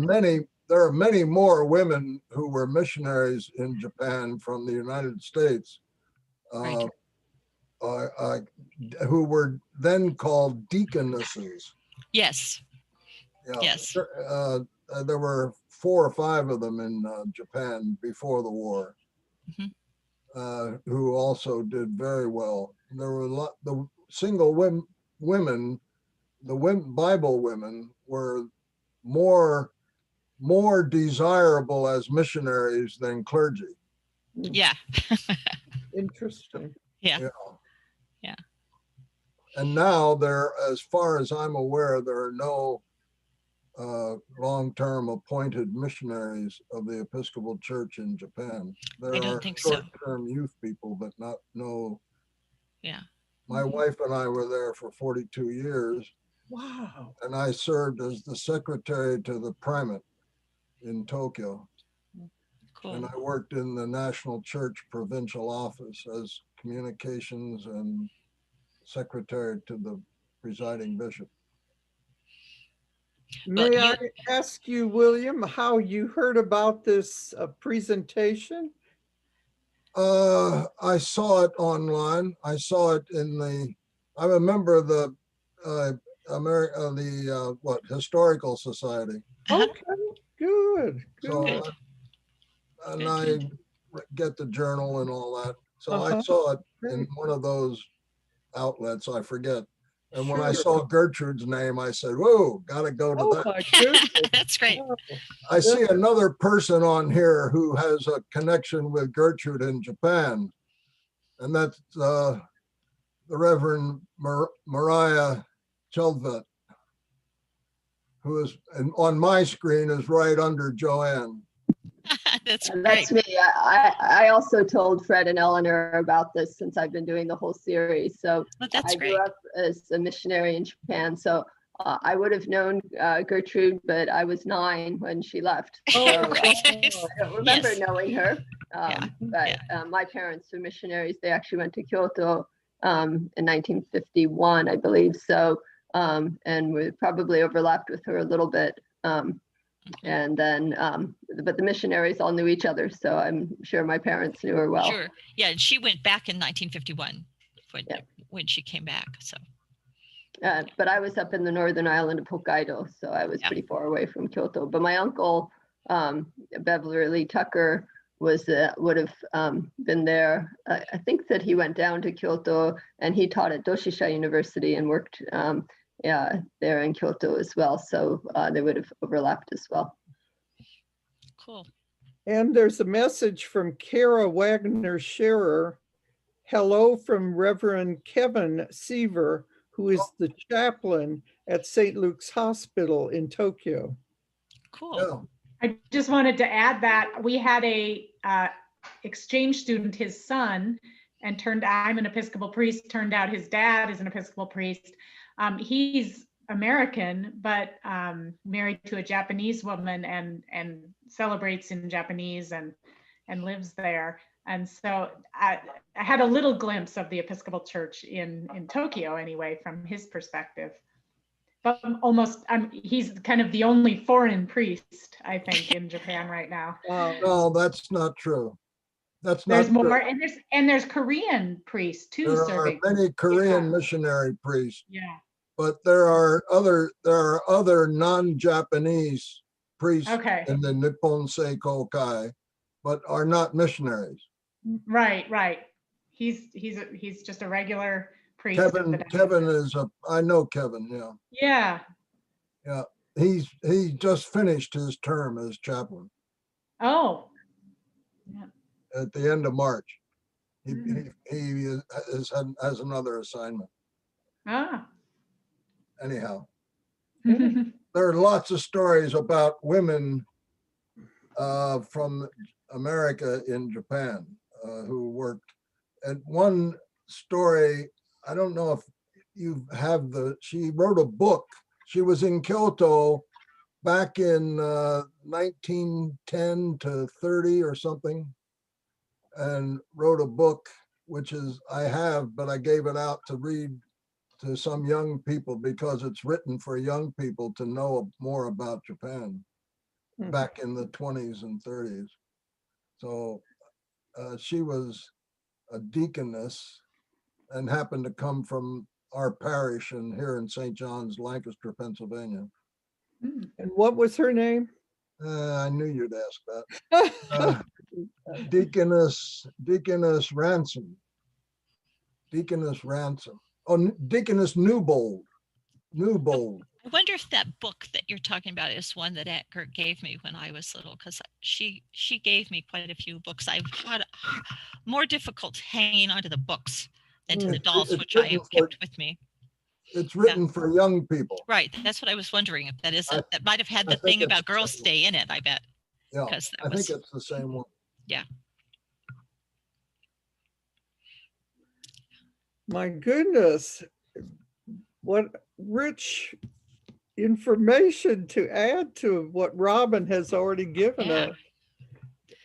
Speaker 3: many more women who were missionaries in Japan from the United States,
Speaker 2: right.
Speaker 3: Who were then called deaconesses.
Speaker 2: Yes.
Speaker 3: Yeah.
Speaker 2: Yes.
Speaker 3: There were 4 or 5 of them in Japan before the war, mm-hmm. Who also did very well. There were the single women, the Bible women were more desirable as missionaries than clergy.
Speaker 2: Yeah.
Speaker 1: Interesting.
Speaker 2: Yeah.
Speaker 3: And now as far as I'm aware, there are no long-term appointed missionaries of the Episcopal Church in Japan. There
Speaker 2: I don't
Speaker 3: are
Speaker 2: think so.
Speaker 3: Short-term youth people, but no.
Speaker 2: Yeah.
Speaker 3: My wife and I were there for 42 years.
Speaker 1: Wow.
Speaker 3: And I served as the secretary to the primate in Tokyo.
Speaker 2: Cool.
Speaker 3: And I worked in the National Church Provincial Office as communications and secretary to the presiding bishop.
Speaker 1: May I ask you, William, how you heard about this presentation?
Speaker 3: I saw it online. I saw it I'm a member of the Historical Society.
Speaker 1: Okay, good.
Speaker 3: So, and I get the journal and all that. So I saw it in one of those outlets, I forget. And when I saw Gertrude's name, I said, whoa, gotta go to that.
Speaker 1: My goodness.
Speaker 2: That's great.
Speaker 3: I see another person on here who has a connection with Gertrude in Japan. And that's the Reverend Mariah Chelvet, who is on my screen is right under Joanne.
Speaker 2: That's great.
Speaker 4: That's me. I also told Fred and Eleanor about this since I've been doing the whole series. So
Speaker 2: That's
Speaker 4: I
Speaker 2: great.
Speaker 4: grew up as a missionary in Japan. So I would have known Gertrude, but I was 9 when she left. So
Speaker 2: Right.
Speaker 4: I don't remember
Speaker 2: Yes.
Speaker 4: knowing her.
Speaker 2: Yeah,
Speaker 4: But my parents were missionaries. They actually went to Kyoto in 1951, I believe. So, and we probably overlapped with her a little bit. And then, but the missionaries all knew each other, so I'm sure my parents knew her well.
Speaker 2: Sure. Yeah, and she went back in 1951 when she came back. So.
Speaker 4: But I was up in the northern island of Hokkaido, so I was pretty far away from Kyoto. But my uncle, Beverly Tucker, would have been there. I think that he went down to Kyoto and he taught at Doshisha University and worked there in Kyoto as well. So they would have overlapped as well.
Speaker 2: Cool.
Speaker 1: And there's a message from Kara Wagner Scherer. Hello from Reverend Kevin Seaver, who is the chaplain at St. Luke's Hospital in Tokyo.
Speaker 2: Cool.
Speaker 3: Yeah.
Speaker 5: I just wanted to add that we had a exchange student, his son, and I'm an Episcopal priest, turned out his dad is an Episcopal priest. He's American, but married to a Japanese woman and celebrates in Japanese and lives there. And so I had a little glimpse of the Episcopal Church in Tokyo anyway, from his perspective. But he's kind of the only foreign priest, I think, in Japan right now.
Speaker 3: No, that's not true. That's not
Speaker 5: There's more,
Speaker 3: true.
Speaker 5: and there's Korean priests too.
Speaker 3: There are
Speaker 5: serving.
Speaker 3: many Korean missionary priests,
Speaker 5: Yeah.
Speaker 3: but there are other non-Japanese priests in the Nippon Seiko Kai, but are not missionaries.
Speaker 5: Right. He's just a regular priest.
Speaker 3: Kevin is I know Kevin. Yeah.
Speaker 5: Yeah.
Speaker 3: He just finished his term as chaplain.
Speaker 5: Oh.
Speaker 3: At the end of March. He has another assignment.
Speaker 5: Ah.
Speaker 3: Anyhow, there are lots of stories about women from America in Japan who worked. And one story, I don't know if you have she wrote a book. She was in Kyoto back in 1910 to 30 or something, and wrote a book, which I have, but I gave it out to read to some young people because it's written for young people to know more about Japan back in the 20s and 30s. So she was a deaconess and happened to come from our parish here in St. John's, Lancaster, Pennsylvania.
Speaker 1: And what was her name?
Speaker 3: I knew you'd ask that. Deaconess Ransom. Deaconess Ransom. Oh, Deaconess Newbold.
Speaker 2: I wonder if that book that you're talking about is one that Aunt Gert gave me when I was little, because she gave me quite a few books. I've had more difficult hanging onto the books than to the dolls, which I have kept with me.
Speaker 3: It's written for young people.
Speaker 2: Right. That's what I was wondering if that is. That might have had the thing about Girls' Day in it, I bet.
Speaker 3: Yeah, I think it's the same one.
Speaker 2: Yeah.
Speaker 1: My goodness. What rich information to add to what Robin has already given us.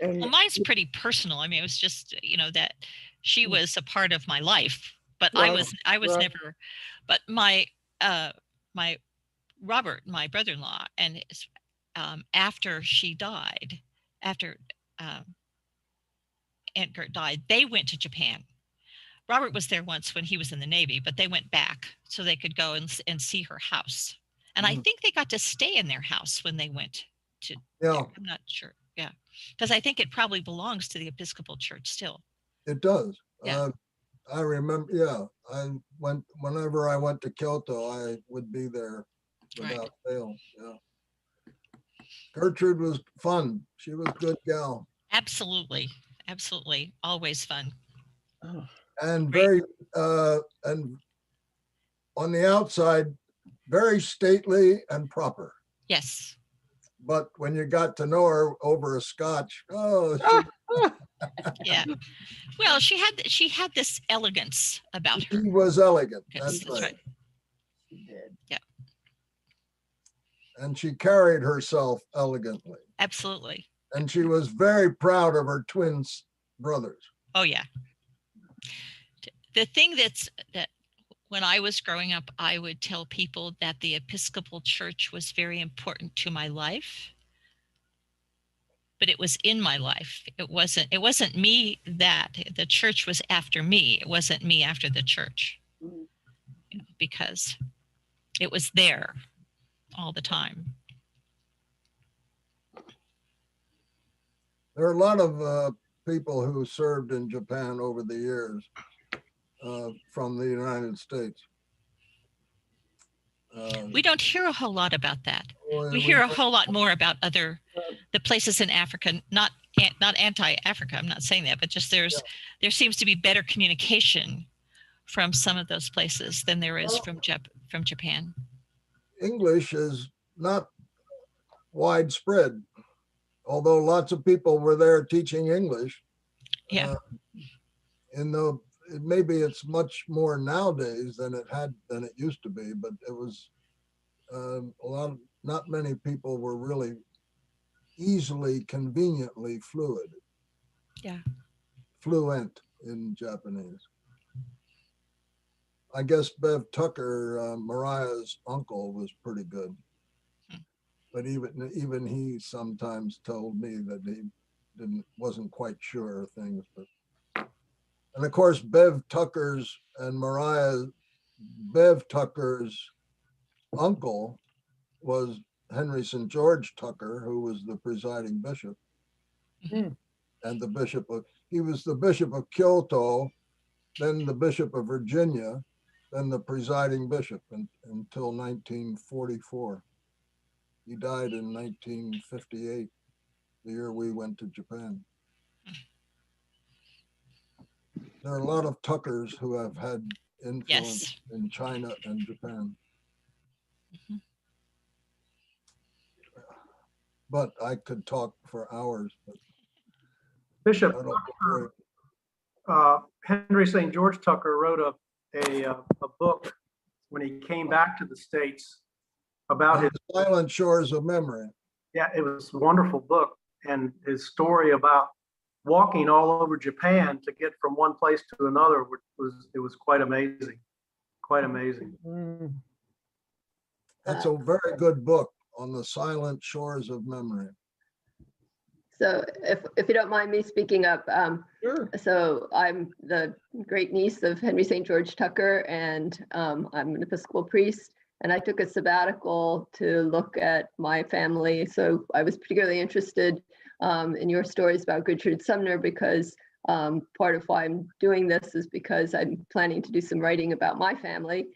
Speaker 1: And
Speaker 2: well, mine's pretty personal. I mean, it was just, that she was a part of my life, but I was never, but my Robert, my brother-in-law, and after she died, after Aunt Gert died, they went to Japan. Robert was there once when he was in the Navy, but they went back so they could go and see her house. And I think they got to stay in their house when they went to, I'm not sure. Yeah. Because I think it probably belongs to the Episcopal Church still.
Speaker 3: It does.
Speaker 2: Yeah.
Speaker 3: I remember, yeah, whenever I went to Kyoto, I would be there without fail. Yeah. Gertrude was fun. She was a good gal.
Speaker 2: Absolutely. Absolutely. Always fun.
Speaker 1: Oh,
Speaker 3: And
Speaker 2: Great.
Speaker 3: very, and on the outside, very stately and proper.
Speaker 2: Yes.
Speaker 3: But when you got to know her over a scotch, oh,
Speaker 2: Yeah. Well, she had this elegance about her.
Speaker 3: she was elegant.
Speaker 2: Yes,
Speaker 3: That's right.
Speaker 4: She did.
Speaker 2: Yeah.
Speaker 3: And she carried herself elegantly.
Speaker 2: Absolutely.
Speaker 3: And she was very proud of her twin brothers.
Speaker 2: Oh yeah. The thing that when I was growing up, I would tell people that the Episcopal Church was very important to my life, but it was in my life. It wasn't me that the church was after me. It wasn't me after the church, because it was there all the time.
Speaker 3: There are a lot of people who served in Japan over the years from the United States.
Speaker 2: We don't hear a whole lot about that.
Speaker 3: Well,
Speaker 2: We hear a whole lot more about the places in Africa, not anti-Africa. I'm not saying that, but just there seems to be better communication from some of those places than there is from Japan.
Speaker 3: English is not widespread, although lots of people were there teaching English.
Speaker 2: Yeah.
Speaker 3: Maybe it's much more nowadays than it used to be, but it was not many people were really easily, conveniently fluent in Japanese. I guess Bev Tucker, Mariah's uncle, was pretty good, but even he sometimes told me that he wasn't quite sure of things. And of course, Bev Tucker's uncle was Henry St. George Tucker, who was the presiding bishop.
Speaker 1: Mm.
Speaker 3: And he was the bishop of Kyoto, then the bishop of Virginia, then the presiding bishop until 1944. He died in 1958, the year we went to Japan. There are a lot of Tuckers who have had influence in China and Japan.
Speaker 2: Mm-hmm.
Speaker 3: But I could talk for hours. But
Speaker 6: Bishop Henry St. George Tucker wrote a book when he came back to the States about his
Speaker 3: Silent Shores of Memory.
Speaker 6: Yeah, it was a wonderful book, and his story about walking all over Japan to get from one place to another was quite amazing. Quite amazing.
Speaker 1: mm.
Speaker 3: That's a very good book on the silent shores of memory.
Speaker 4: So if you don't mind me speaking up,
Speaker 1: Sure.
Speaker 4: so I'm the great niece of Henry St. George Tucker, and I'm an Episcopal priest, and I took a sabbatical to look at my family. So I was particularly interested in your stories about Gertrude Sumner, because part of why I'm doing this is because I'm planning to do some writing about my family.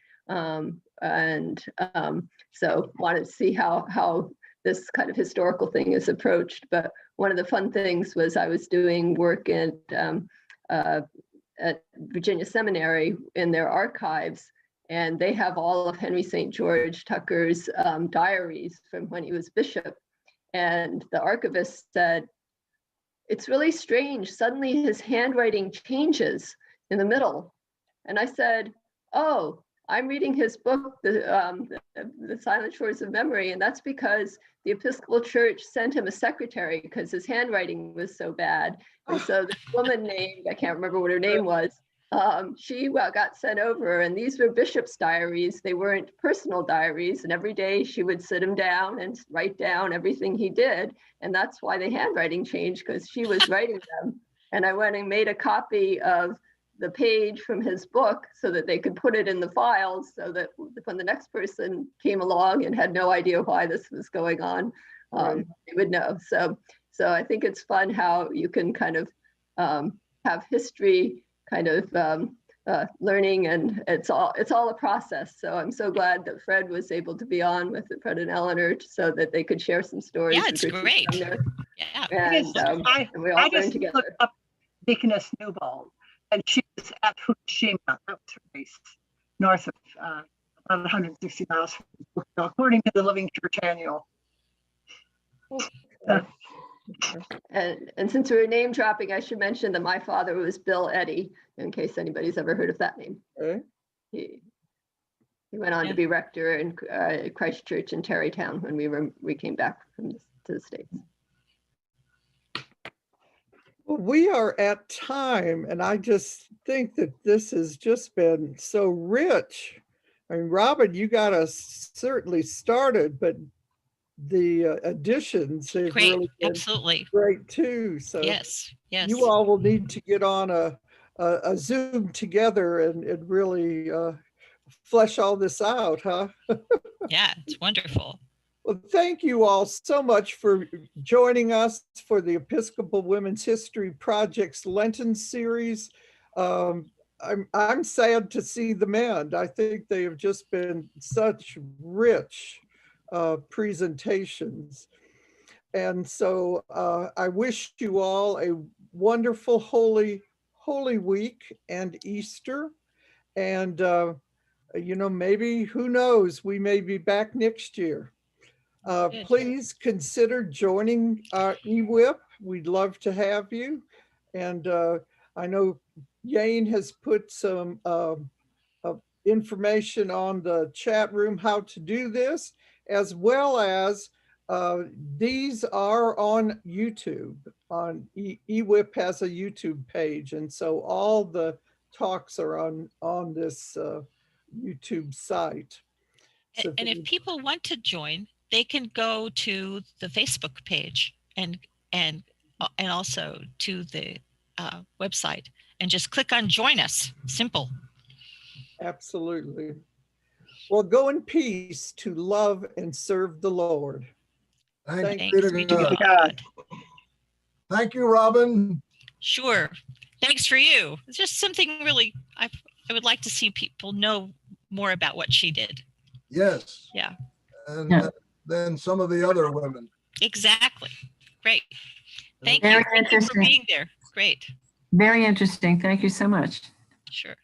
Speaker 4: So wanted to see how this kind of historical thing is approached. But one of the fun things was I was doing work at Virginia Seminary in their archives, and they have all of Henry St. George Tucker's diaries from when he was bishop. And the archivist said, "It's really strange. Suddenly his handwriting changes in the middle." And I said, "Oh, I'm reading his book, the Silent Shores of Memory, and that's because the Episcopal Church sent him a secretary because his handwriting was so bad." And so this woman named, I can't remember what her name was, she got sent over, and these were bishop's diaries. They weren't personal diaries, and every day she would sit him down and write down everything he did. And that's why the handwriting changed, because she was writing them. And I went and made a copy of the page from his book so that they could put it in the files, so that when the next person came along and had no idea why this was going on, they would know. So I think it's fun how you can kind of have history kind of learning, and it's all a process. So I'm so glad that Fred was able to be on with Fred and Eleanor so that they could share some stories.
Speaker 2: Yeah, it's great. Yeah.
Speaker 4: And we all learned together.
Speaker 7: Looked up Deaconess Newbold, and she was at Fukushima. That was her base, north of about 160 miles from Tokyo, according to the Living Church Annual.
Speaker 4: And since we were name dropping, I should mention that my father was Bill Eddy, in case anybody's ever heard of that name.
Speaker 1: Okay.
Speaker 4: He went on to be rector in Christ Church in Tarrytown when we came back to the States.
Speaker 1: Well, we are at time, and I just think that this has just been so rich. I mean, Robin, you got us certainly started, but the additions have
Speaker 2: Great,
Speaker 1: really been
Speaker 2: absolutely.
Speaker 1: great too. So
Speaker 2: Yes, yes.
Speaker 1: you all will need to get on a Zoom together and really flesh all this out, huh?
Speaker 2: Yeah, it's wonderful.
Speaker 1: Well, thank you all so much for joining us for the Episcopal Women's History Project's Lenten series. I'm sad to see them end. I think they have just been such rich presentations. And so I wish you all a wonderful Holy Week and Easter. And, maybe, who knows, we may be back next year. Please consider joining EWIP. We'd love to have you. And I know Yane has put some information on the chat room how to do this, as well as these are on YouTube. EWIP has a YouTube page, and so all the talks are on this YouTube site. So
Speaker 2: And if people want to join, they can go to the Facebook page and also to the website and just click on join us. Simple.
Speaker 1: Absolutely. Well, go in peace to love and serve the Lord.
Speaker 3: Thanks
Speaker 2: Thanks be to God.
Speaker 3: Thank you, Robin.
Speaker 2: Sure. Thanks for you. It's just something really I would like to see people know more about what she did.
Speaker 3: Yes.
Speaker 2: Yeah.
Speaker 3: And then some of the other women.
Speaker 2: Exactly. Great. Thank you. Thank you for being there. Great.
Speaker 8: Very interesting. Thank you so much.
Speaker 2: Sure.